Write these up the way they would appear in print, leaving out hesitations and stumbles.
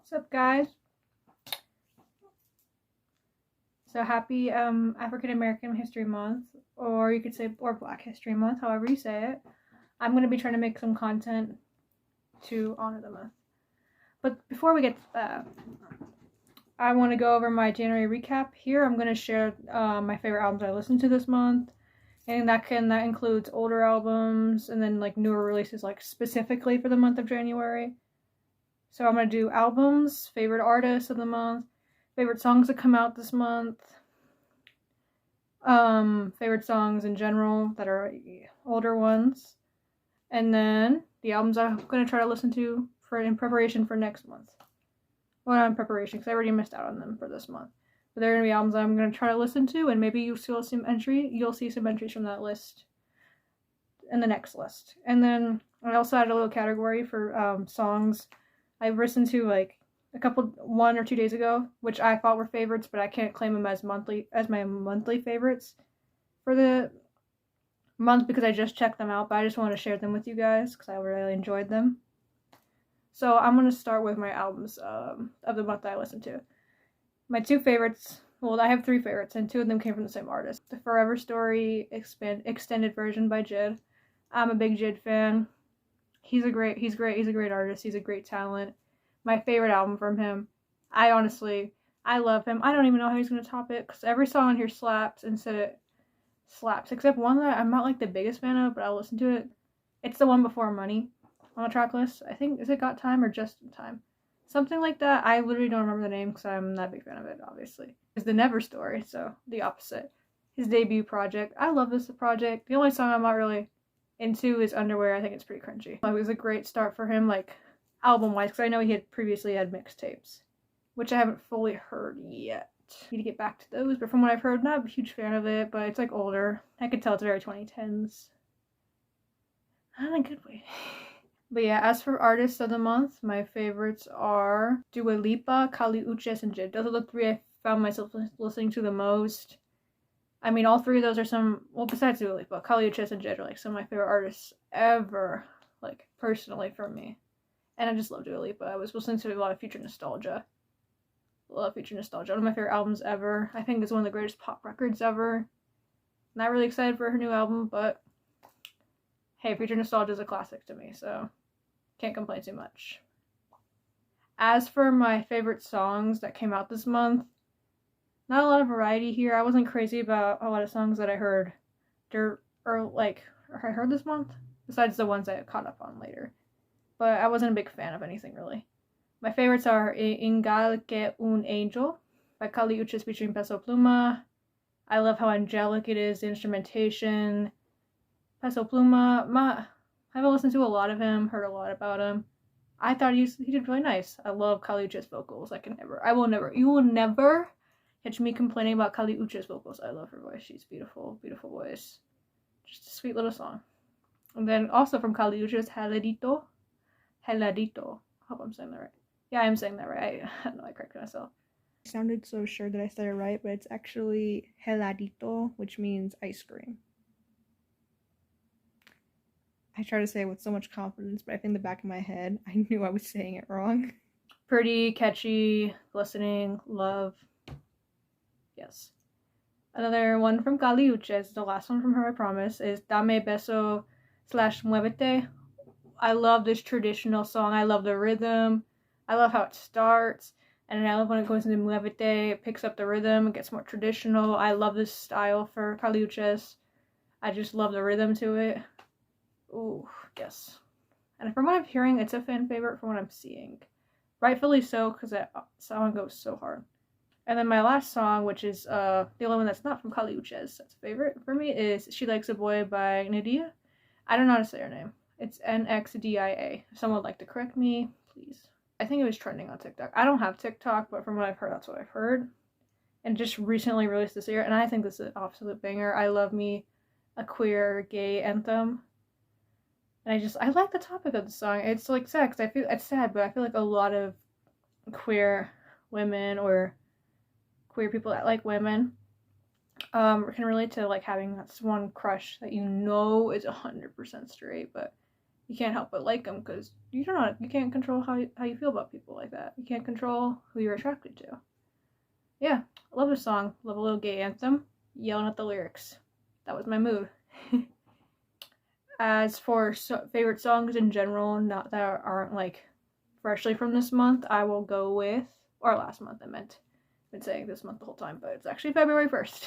What's up, guys? So happy African American History Month, or you could say, or Black History Month, however you say it. I'm going to be trying to make some content to honor the month. But before we get to that, I want to go over my January recap. Here I'm going to share my favorite albums I listened to this month. And that includes older albums and then like newer releases, like specifically for the month of January. So I'm going to do albums, favorite artists of the month, favorite songs that come out this month, favorite songs in general that are older ones, and then the albums I'm going to try to listen to in preparation for next month. Well, not in preparation, because I already missed out on them for this month. But they're going to be albums I'm going to try to listen to, and maybe you'll see some entries from that list in the next list. And then I also added a little category for songs I've listened to like a 1 or 2 days ago, which I thought were favorites, but I can't claim them as my monthly favorites for the month because I just checked them out, but I just want to share them with you guys because I really enjoyed them. So I'm going to start with my albums of the month that I listened to. My two favorites, well, I have 3 favorites, and 2 of them came from the same artist. The Forever Story extended version by Jid. I'm a big Jid fan. He's great. He's a great artist. He's a great talent. My favorite album from him. I love him. I don't even know how he's going to top it, because every song on here slaps except one that I'm not like the biggest fan of, but I'll listen to it. It's the one before Money on the track list. I think, is it Got Time or Just in Time? Something like that. I literally don't remember the name because I'm not a big fan of it, obviously. It's The Never Story, so the opposite. His debut project. I love this project. The only song I'm not really into is Underwear. I think it's pretty cringy. It was a great start for him, like, album-wise, because I know he had previously had mixtapes, which I haven't fully heard yet. Need to get back to those, but from what I've heard, not a huge fan of it, but it's like older. I could tell it's very 2010s. Not in a good way. But yeah, as for artists of the month, my favorites are Dua Lipa, Kali Uchis, and Jid. Those are the 3 I found myself listening to the most. I mean, all 3 of those are some, well, besides Dua Lipa, Kali Uchis and Jid are like some of my favorite artists ever, like, personally for me. And I just love Dua Lipa. I was listening to a lot of Future Nostalgia. Love Future Nostalgia. One of my favorite albums ever. I think it's one of the greatest pop records ever. Not really excited for her new album, but hey, Future Nostalgia is a classic to me, so can't complain too much. As for my favorite songs that came out this month, not a lot of variety here. I wasn't crazy about a lot of songs that I heard I heard this month, besides the ones I caught up on later. But I wasn't a big fan of anything really. My favorites are Ingal que un Angel by Kali Uchis featuring Peso Pluma. I love how angelic it is, the instrumentation. Peso Pluma, I haven't listened to a lot of him, heard a lot about him. I thought he did really nice. I love Kali Uchis vocals. You will never catch me complaining about Kali Uchis vocals. I love her voice. She's beautiful, beautiful voice. Just a sweet little song. And then also from Kali Uchis, Heladito. I hope I'm saying that right. Yeah, I'm saying that right. I know I corrected myself. I sounded so sure that I said it right, but it's actually heladito, which means ice cream. I try to say it with so much confidence, but I think in the back of my head, I knew I was saying it wrong. Pretty, catchy, glistening, love. Yes. Another one from Kali Uchis, the last one from her, I promise, is Dame Beso / Muévete. I love this traditional song. I love the rhythm. I love how it starts. And I love when it goes into Muévete, it picks up the rhythm, it gets more traditional. I love this style for Kali Uchis. I just love the rhythm to it. Ooh, yes. And from what I'm hearing, it's a fan favorite from what I'm seeing. Rightfully so, because that song goes so hard. And then my last song, which is the only one that's not from Kali Uchis, that's a favorite for me, is She Likes a Boy by Nadia. I don't know how to say her name. It's NXDIA. If someone would like to correct me, please. I think it was trending on TikTok. I don't have TikTok, but from what I've heard, that's what I've heard. And just recently released this year, and I think this is an absolute banger. I love me a queer gay anthem. And I like the topic of the song. It's like sad, because I feel it's sad, but I feel like a lot of queer women or queer people that like women can relate to like having that one crush that you know is 100% straight, but you can't help but like them because you can't control how you feel about people like that. You can't control who you're attracted to. Yeah, I love this song. Love a little gay anthem. Yelling at the lyrics. That was my mood. As for favorite songs in general, not that aren't like freshly from this month, I will go with, or last month I meant. I've been saying this month the whole time, but it's actually February 1st.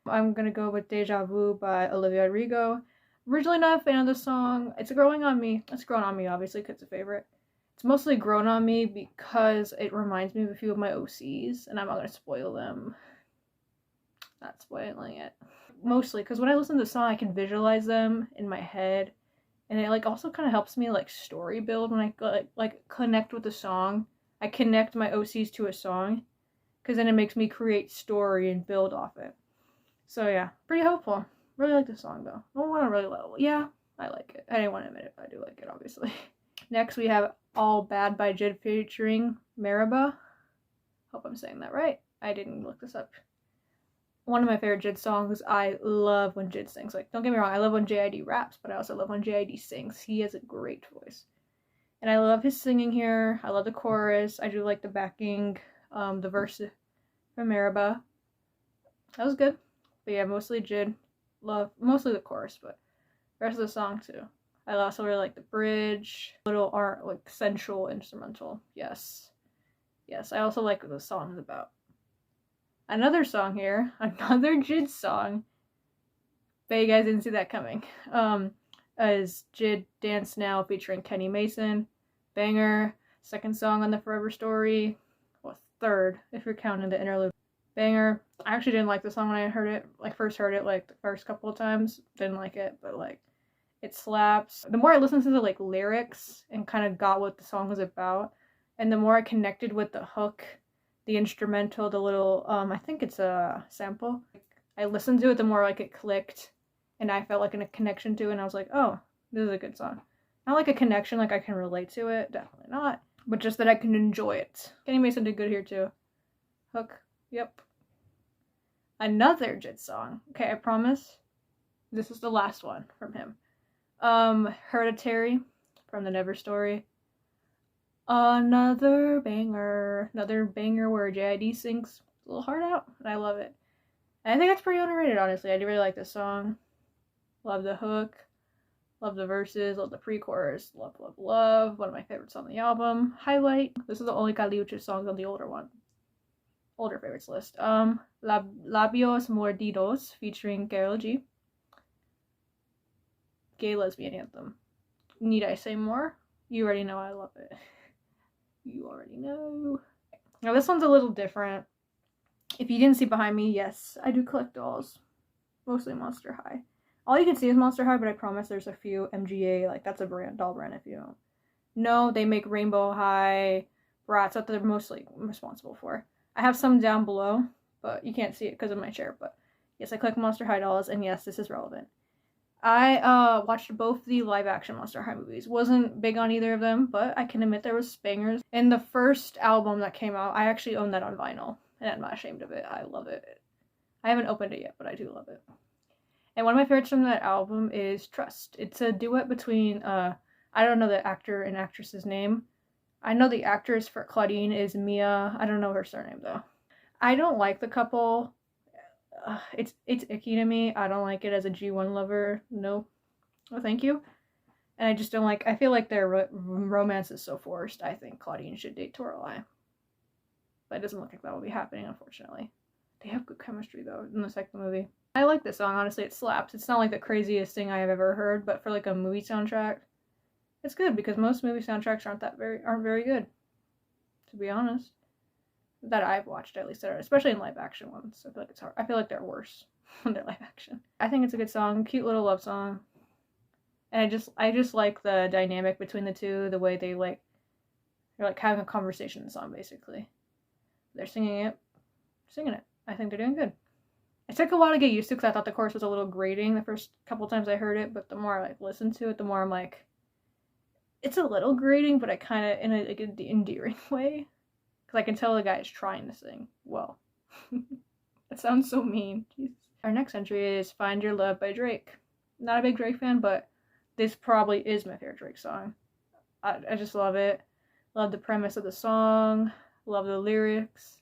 I'm gonna go with Deja Vu by Olivia Rodrigo. Originally not a fan of the song. It's growing on me. It's grown on me, obviously, because it's a favorite. It's mostly grown on me because it reminds me of a few of my OCs, and I'm not gonna spoil them. Not spoiling it. Mostly because when I listen to the song, I can visualize them in my head, and it like also kind of helps me like story build when I like connect with the song. I connect my OCs to a song, because then it makes me create story and build off it. So yeah, pretty hopeful. Really like the song though. I don't want to really love. Yeah, I like it. I didn't want to admit it, but I do like it obviously. Next we have All Bad by Jid featuring Merhaba. Hope I'm saying that right. I didn't look this up. One of my favorite Jid songs. I love when Jid sings. Like, don't get me wrong, I love when JID raps, but I also love when JID sings. He has a great voice. And I love his singing here. I love the chorus. I do like the backing, the verse from Merhaba. That was good. But yeah, mostly Jid. Love mostly the chorus, but the rest of the song too. I also really like the bridge. Little art, like sensual instrumental. Yes. Yes, I also like what the song's about. Another song here, another Jid song. Bet you guys didn't see that coming. Is Jid Dance Now featuring Kenny Mason. Banger. Second song on the Forever Story. Well, third, if you're counting the interlude. Banger. I actually didn't like the song when I heard it. Like, first heard it, like, the first couple of times. Didn't like it, but, like, it slaps. The more I listened to the, like, lyrics and kind of got what the song was about, and the more I connected with the hook, the instrumental, the little, I think it's a sample. I listened to it, the more, like, it clicked, and I felt like a connection to it, and I was like, oh, this is a good song. Not like a connection, like I can relate to it, definitely not, but just that I can enjoy it. Kenny Mason did good here, too. Hook, yep. Another Jid song. Okay, I promise this is the last one from him. Hereditary from the Never Story. Another banger where JID sings a little heart out, and I love it. And I think that's pretty underrated, honestly. I do really like this song. Love the hook, love the verses, love the pre-chorus, love, love, love. One of my favorites on the album. Highlight. This is the only Caliuche song on the older favorites list. Labios Mordidos featuring Karol G. Gay lesbian anthem. Need I say more? You already know I love it. You already know. Now this one's a little different. If you didn't see behind me, yes, I do collect dolls. Mostly Monster High. All you can see is Monster High, but I promise there's a few MGA, like that's a brand, doll brand if you don't know. They make Rainbow High, Bratz, that they're mostly responsible for. I have some down below, but you can't see it because of my chair, but yes, I collect Monster High dolls, and yes, this is relevant. I watched both the live-action Monster High movies. Wasn't big on either of them, but I can admit there was bangers. And the first album that came out, I actually own that on vinyl, and I'm not ashamed of it. I love it. I haven't opened it yet, but I do love it. And one of my favorites from that album is Trust. It's a duet between, I don't know the actor and actress's name. I know the actress for Claudine is Mia. I don't know her surname, though. I don't like the couple. It's icky to me. I don't like it as a G1 lover. No. Oh, thank you. And I just don't like, I feel like their romance is so forced. I think Claudine should date Toralei. But it doesn't look like that will be happening, unfortunately. They have good chemistry, though, in the second movie. I like this song, honestly. It slaps. It's not like the craziest thing I have ever heard, but for like a movie soundtrack, it's good because most movie soundtracks aren't very good, to be honest. That I've watched, at least, especially in live action ones. I feel like it's hard. I feel like they're worse when they're live action. I think it's a good song, cute little love song, and I just like the dynamic between the two, the way they're like having a conversation in the song, basically. They're singing it. I think they're doing good. It took a while to get used to because I thought the chorus was a little grating the first couple times I heard it, but the more I like listened to it, the more I'm like, it's a little grating, but I kind of in like an endearing way. Because I can tell the guy is trying to sing well. That sounds so mean. Jeez. Our next entry is Find Your Love by Drake. Not a big Drake fan, but this probably is my favorite Drake song. I just love it. Love the premise of the song. Love the lyrics.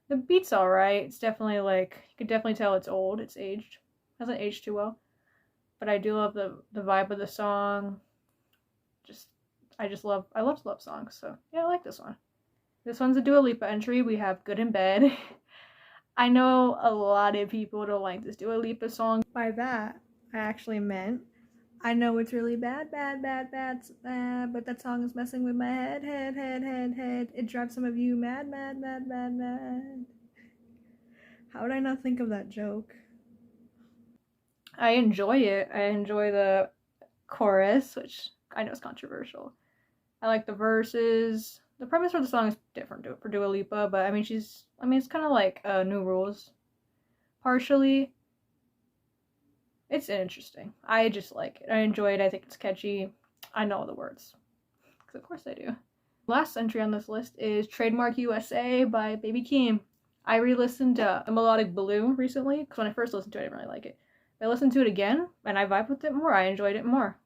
The beat's alright. It's definitely like, you can definitely tell it's old. It's aged. Hasn't aged too well. But I do love the vibe of the song. I love love songs. So yeah, I like this one. This one's a Dua Lipa entry. We have Good in Bed. I know a lot of people don't like this Dua Lipa song. By that, I actually meant, I know it's really bad, but that song is messing with my head. It drives some of you mad. How would I not think of that joke? I enjoy it. I enjoy the chorus, which I know is controversial. I like the verses. The premise for the song is different for Dua Lipa, but I mean, it's kind of like New Rules, partially. It's interesting. I just like it. I enjoy it. I think it's catchy. I know the words, because of course I do. Last entry on this list is Trademark USA by Baby Keem. I re-listened to Melodic Blue recently, because when I first listened to it, I didn't really like it. I listened to it again, and I vibed with it more. I enjoyed it more.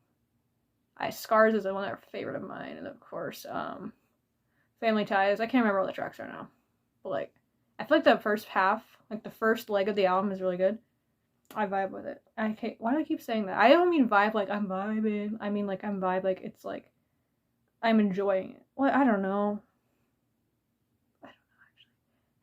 Scars is one of their favorite of mine, and of course, Family Ties. I can't remember all the tracks right now, but like, I feel like the first half, like the first leg of the album is really good. I vibe with it. Why do I keep saying that? I don't mean vibe like I'm vibing. I mean like I'm vibe like it's like I'm enjoying it. Well, I don't know actually.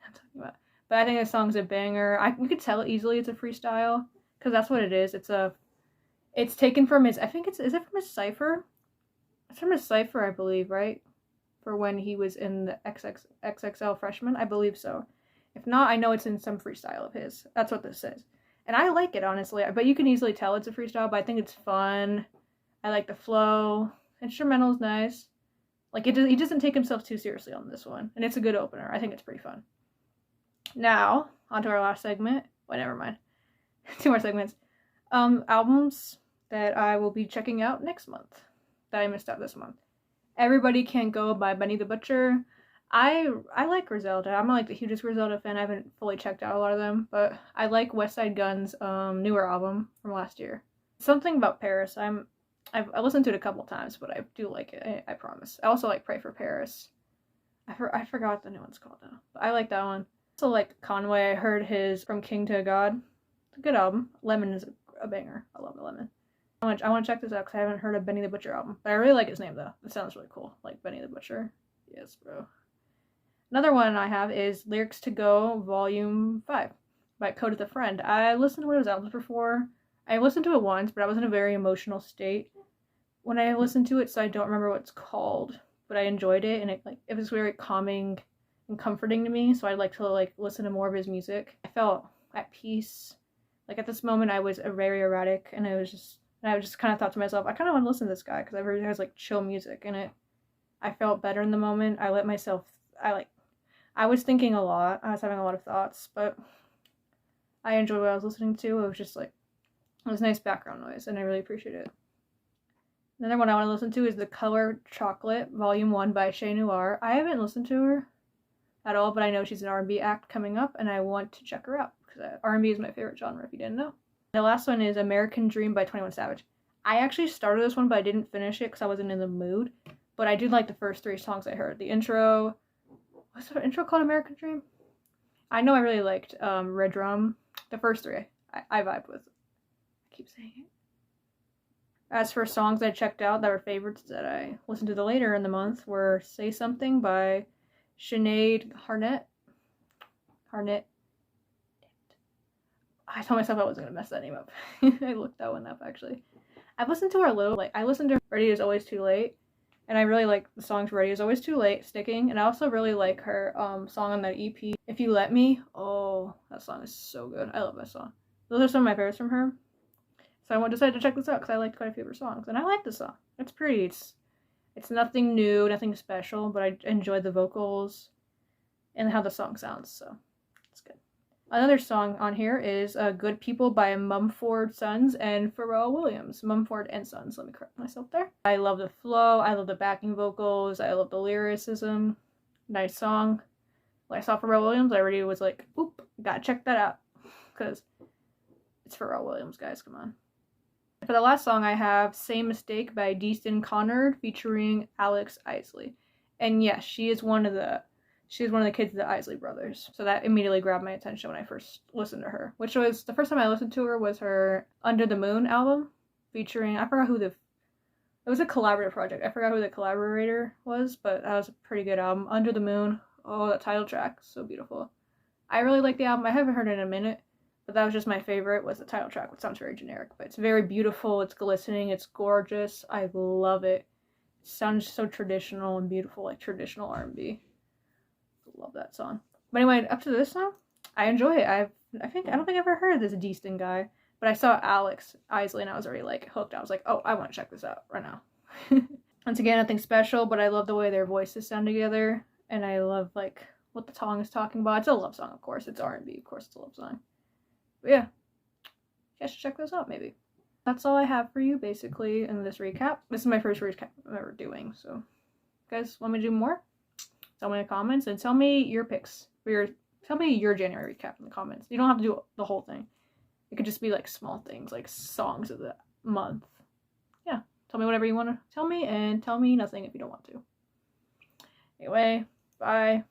I'm talking about. But I think this song's a banger. You could tell easily it's a freestyle, because that's what it is. It's taken from his, I think is it from his cypher? It's from his cypher, I believe, right? For when he was in the XXL freshman, I believe so. If not, I know it's in some freestyle of his. That's what this is. And I like it, honestly. But you can easily tell it's a freestyle, but I think it's fun. I like the flow. Instrumental's nice. Like, he doesn't take himself too seriously on this one. And it's a good opener. I think it's pretty fun. Now, on to our last segment. Well, never mind. 2 more segments. Albums that I will be checking out next month. That I missed out this month. Everybody Can't Go by Benny the Butcher. I like Griselda. I'm not like the hugest Griselda fan. I haven't fully checked out a lot of them, but I like West Side Gun's newer album from last year. Something about Paris. I've listened to it a couple times, but I do like it. I promise. I also like Pray for Paris. I forgot what the new one's called now, but I like that one. Also like Conway. I heard his From King to God. It's a good album. Lemon is a banger. I love the Lemon. I want to check this out because I haven't heard of Benny the Butcher album, but I really like his name though. It sounds really cool. Like Benny the Butcher. Yes, bro. Another one I have is Lyrics to Go Volume 5 by Code with a Friend. I listened to one of his albums before. I listened to it once, but I was in a very emotional state when I listened to it, so I don't remember what it's called. But I enjoyed it, and it was very calming and comforting to me. So I'd like to listen to more of his music. I felt at peace. Like at this moment, I was very erratic, and I just kind of thought to myself, I kind of want to listen to this guy because I heard he has like chill music, and I felt better in the moment. I was thinking a lot. I was having a lot of thoughts, but I enjoyed what I was listening to. It was just like, it was nice background noise, and I really appreciate it. Another one I want to listen to is The Color Chocolate, Volume 1 by Shay Noir. I haven't listened to her at all, but I know she's an R&B act coming up, and I want to check her out, because R&B is my favorite genre, if you didn't know. The last one is American Dream by 21 Savage. I actually started this one, but I didn't finish it because I wasn't in the mood, but I did like the first 3 songs I heard. The intro... What's the intro called? American Dream? I know I really liked Red Drum. The first 3 I vibed with. I keep saying it. As for songs I checked out that were favorites that I listened to later in the month were Say Something by Sinead Harnett. I told myself I wasn't going to mess that name up. I looked that one up, actually. I've listened to her a little. I listened to Ready Is Always Too Late. And I really like the songs Ready Is Always Too Late, Sticking. And I also really like her song on that EP, If You Let Me. Oh, that song is so good. I love that song. Those are some of my favorites from her. So I decided to check this out because I liked quite a few of her songs. And I like the song. It's pretty. It's nothing new, nothing special, but I enjoyed the vocals and how the song sounds. So it's good. Another song on here is Good People by Mumford Sons and Pharrell Williams. Mumford and Sons, let me correct myself there. I love the flow, I love the backing vocals, I love the lyricism. Nice song. When I saw Pharrell Williams, I already was like, oop, gotta check that out. Because it's Pharrell Williams, guys, come on. for the last song I have Same Mistake by Deaston Connard featuring Alex Isley. And yes, she is one of the kids of the Isley brothers. So that immediately grabbed my attention when I first listened to her. Which was, the first time I listened to her was her Under the Moon album featuring, I forgot who it was a collaborative project. I forgot who the collaborator was, but that was a pretty good album. Under the Moon. Oh, that title track. So beautiful. I really like the album. I haven't heard it in a minute, but that was just my favorite, was the title track, which sounds very generic. But it's very beautiful. It's glistening. It's gorgeous. I love it. It sounds so traditional and beautiful, like traditional R&B. Love that song. But anyway, up to this song, I enjoy it. I don't think I've ever heard of this Deaston guy. But I saw Alex Isley and I was already like hooked. I was like, oh, I want to check this out right now. Once again, nothing special, but I love the way their voices sound together. And I love like what the song is talking about. It's a love song, of course. It's R&B, of course it's a love song. But yeah, you guys should check this out maybe. That's all I have for you basically in this recap. This is my first recap I'm ever doing. So you guys want me to do more? Tell me in the comments and tell me your picks for tell me your January recap in the comments. You don't have to do the whole thing. It could just be like small things, like songs of the month. Yeah, tell me whatever you want to tell me, and tell me nothing if you don't want to. Anyway, bye.